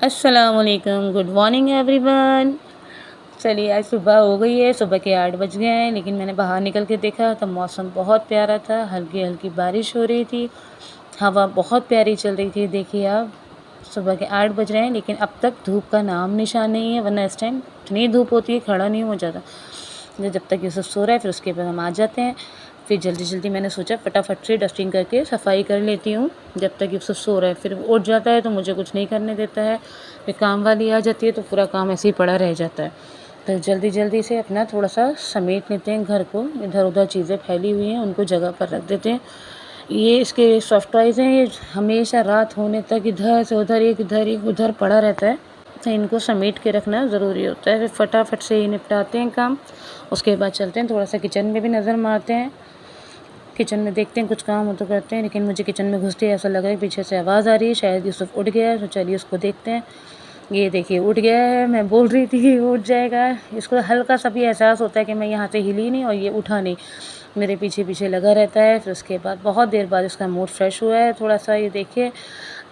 अस्सलामुअलैकुम, good morning everyone. चलिए आज सुबह हो गई है, सुबह के 8 बज गए हैं, लेकिन मैंने बाहर निकल के देखा तो मौसम बहुत प्यारा था, हल्की हल्की बारिश हो रही थी, हवा बहुत प्यारी चल रही थी। देखिए आप, सुबह के 8 बज रहे हैं लेकिन अब तक धूप का नाम निशान नहीं है, वरना इस टाइम इतनी धूप होती है खड़ा नहीं हो जाता। जब तक यूसुफ सो रहा है फिर उसके बाद हम आ जाते हैं। फिर जल्दी जल्दी मैंने सोचा फटाफट से डस्टिंग करके सफाई कर लेती हूँ जब तक यूसुफ सो रहा है। फिर उठ जाता है तो मुझे कुछ नहीं करने देता है, फिर काम वाली आ जाती है तो पूरा काम ऐसे ही पड़ा रह जाता है। तो जल्दी जल्दी से अपना थोड़ा सा समेट लेते हैं घर को, इधर उधर चीज़ें फैली हुई हैं उनको जगह पर रख देते हैं। ये इसके सॉफ्ट टॉयज़ हैं, ये हमेशा रात होने तक इधर से उधर एक उधर पड़ा रहता है, तो इनको समेट के रखना ज़रूरी होता है। फिर फटाफट से ही निपटाते हैं काम। उसके बाद चलते हैं, थोड़ा सा किचन में भी नज़र मारते हैं, किचन में देखते हैं कुछ काम हो तो करते हैं। लेकिन मुझे किचन में घुसते ही ऐसा लग रहा है पीछे से आवाज़ आ रही है, शायद यूसुफ उठ गया है, तो चलिए उसको देखते हैं। ये देखिए उठ गया है, मैं बोल रही थी कि उठ जाएगा। इसको हल्का सा भी एहसास होता है कि मैं यहाँ से हिली नहीं और ये उठा नहीं, मेरे पीछे पीछे लगा रहता है। फिर उसके बाद बहुत देर बाद इसका मूड फ्रेश हुआ है थोड़ा सा, ये देखिए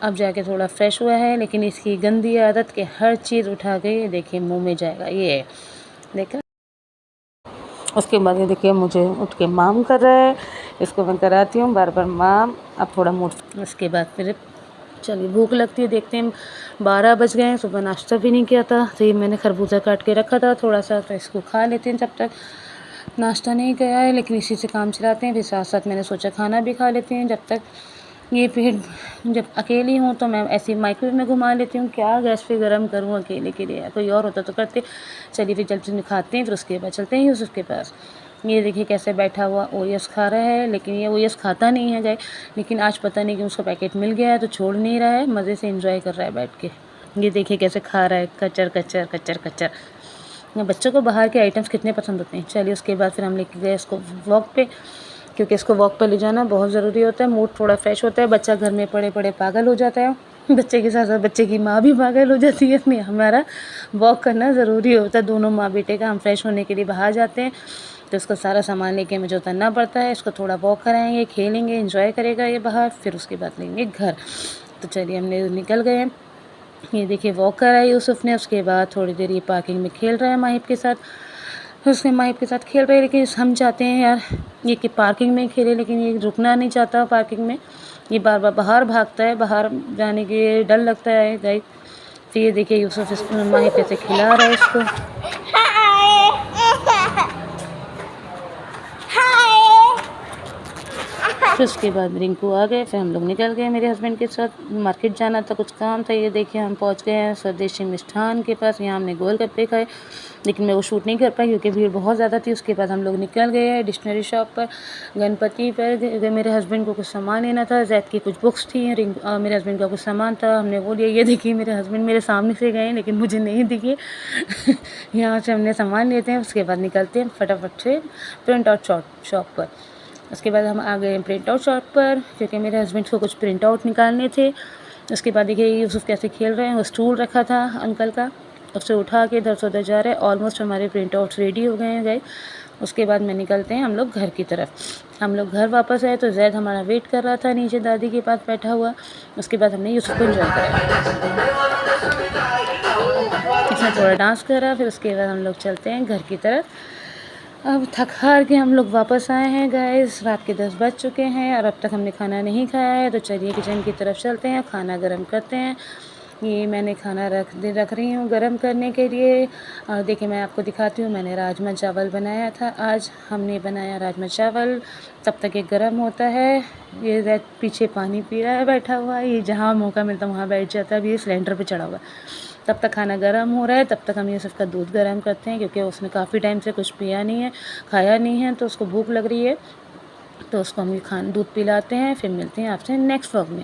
अब जाके थोड़ा फ्रेश हुआ है। लेकिन इसकी गंदी आदत के हर चीज़ उठा के ये देखिए मुँह में जाएगा, ये है देखा। उसके बाद ये देखिए मुझे उठ के माम कर रहा है, इसको मैं कराती हूँ बार बार माम। अब थोड़ा मूड, उसके बाद फिर चलिए भूख लगती है, देखते हैं 12 बज गए हैं, सुबह नाश्ता भी नहीं किया था। तो ये मैंने खरबूजा काट के रखा था थोड़ा सा, तो इसको खा लेते हैं जब तक नाश्ता नहीं किया है। लेकिन इसी से काम चलाते हैं, फिर साथ साथ मैंने सोचा खाना भी खा लेते हैं जब तक ये। फिर जब अकेली हूँ तो मैं ऐसे माइक्रोवेव में घुमा लेती हूँ, क्या गैस पे गरम करूँ अकेले के लिए, कोई और होता तो करते। चलिए फिर जल्दी खाते हैं, फिर उसके बाद चलते हैं यूसुफ के पास। ये देखिए कैसे बैठा हुआ ओएस खा रहा है, लेकिन ये ओएस खाता नहीं है गए, लेकिन आज पता नहीं कि उसको पैकेट मिल गया है तो छोड़ नहीं रहा है, मज़े से एंजॉय कर रहा है बैठ के। ये देखिए कैसे खा रहा है, कचर कचर कचर कचर। बच्चों को बाहर के आइटम्स कितने पसंद होते हैं। चलिए उसके बाद फिर हम लेके गए इसको वॉक पे, क्योंकि इसको वॉक पर ले जाना बहुत ज़रूरी होता है, मूड थोड़ा फ्रेश होता है। बच्चा घर में पड़े पड़े पागल हो जाता है, बच्चे के साथ साथ बच्चे की माँ भी पागल हो जाती है, इसलिए हमारा वॉक करना ज़रूरी होता है। दोनों माँ बेटे का हम फ्रेश होने के लिए बाहर जाते हैं, तो इसको सारा सामान लेके मुझे उतरना पड़ता है। इसको थोड़ा वॉक कराएंगे, खेलेंगे, एंजॉय करेगा ये बाहर, फिर उसके बाद लेंगे घर। तो चलिए हमने निकल गए। ये देखिए वॉक करा है यूसुफ ने, उसके बाद थोड़ी देर ये पार्किंग में खेल रहा है माहिब के साथ। उसके माहिब के साथ खेल रहे हैं, लेकिन हम चाहते हैं यार ये कि पार्किंग में खेले, लेकिन ये रुकना नहीं चाहता पार्किंग में, ये बार बार बाहर भागता है, बाहर जाने के डर लगता है गाइस। फिर ये देखिए यूसुफ इस माहिब कैसे खिला रहा है इसको। फिर उसके बाद रिंकू आ गए, फिर हम लोग निकल गए मेरे हस्बैंड के साथ, मार्केट जाना था, कुछ काम था। ये देखिए हम पहुंच गए हैं स्वदेशी मिष्ठान के पास, यहाँ हमने गोलगप्पे खाए, लेकिन मैं वो शूट नहीं कर पाई क्योंकि भीड़ बहुत ज़्यादा थी। उसके बाद हम लोग निकल गए डिक्शनरी शॉप पर, गणपति पर। मेरे हस्बैंड को कुछ सामान लेना था, जैद की कुछ बुक्स थी, मेरे हस्बैंड का कुछ सामान था, हमने वो लिया। ये देखिए मेरे हस्बैंड मेरे सामने से गए लेकिन मुझे नहीं दिखे। यहाँ से हमने सामान लेते हैं, उसके बाद निकलते हैं फटाफट से प्रिंट आउट शॉप पर। उसके बाद हम आ गए प्रिंट आउट शॉप पर, क्योंकि मेरे हस्बैंड को कुछ प्रिंट आउट निकालने थे। उसके बाद देखिए यूसुफ कैसे खेल रहे हैं, वो स्टूल रखा था अंकल का, उससे उठा के इधर से उधर जा रहे हैं। ऑलमोस्ट हमारे प्रिंट आउट्स रेडी हो गए हैं गए। उसके बाद में निकलते हैं हम लोग घर की तरफ। हम लोग घर वापस आए तो जैद हमारा वेट कर रहा था नीचे दादी के पास बैठा हुआ। उसके बाद हमने यूसुफ को एंजॉय कराया, इसने थोड़ा डांस करा। फिर उसके बाद हम लोग चलते हैं घर की तरफ। अब थक हार के हम लोग वापस आए हैं गाइस, रात के 10 बज चुके हैं और अब तक हमने खाना नहीं खाया है। तो चलिए किचन की तरफ चलते हैं, खाना गरम करते हैं। ये मैंने खाना रख रही हूँ गरम करने के लिए। और देखिए मैं आपको दिखाती हूँ, मैंने राजमा चावल बनाया था आज, हमने बनाया राजमा चावल। तब तक ये गरम होता है। ये पीछे पानी पी रहा है बैठा हुआ है, ये जहाँ मौका मिलता है वहाँ बैठ जाता है। अभी ये सिलेंडर पे चढ़ा हुआ है। तब तक खाना गर्म हो रहा है, तब तक हम ये सबका दूध गर्म करते हैं, क्योंकि उसने काफ़ी टाइम से कुछ पिया नहीं है, खाया नहीं है, तो उसको भूख लग रही है। तो उसको हम ये दूध पिलाते हैं। फिर मिलते हैं आपसे नेक्स्ट व्लॉग में।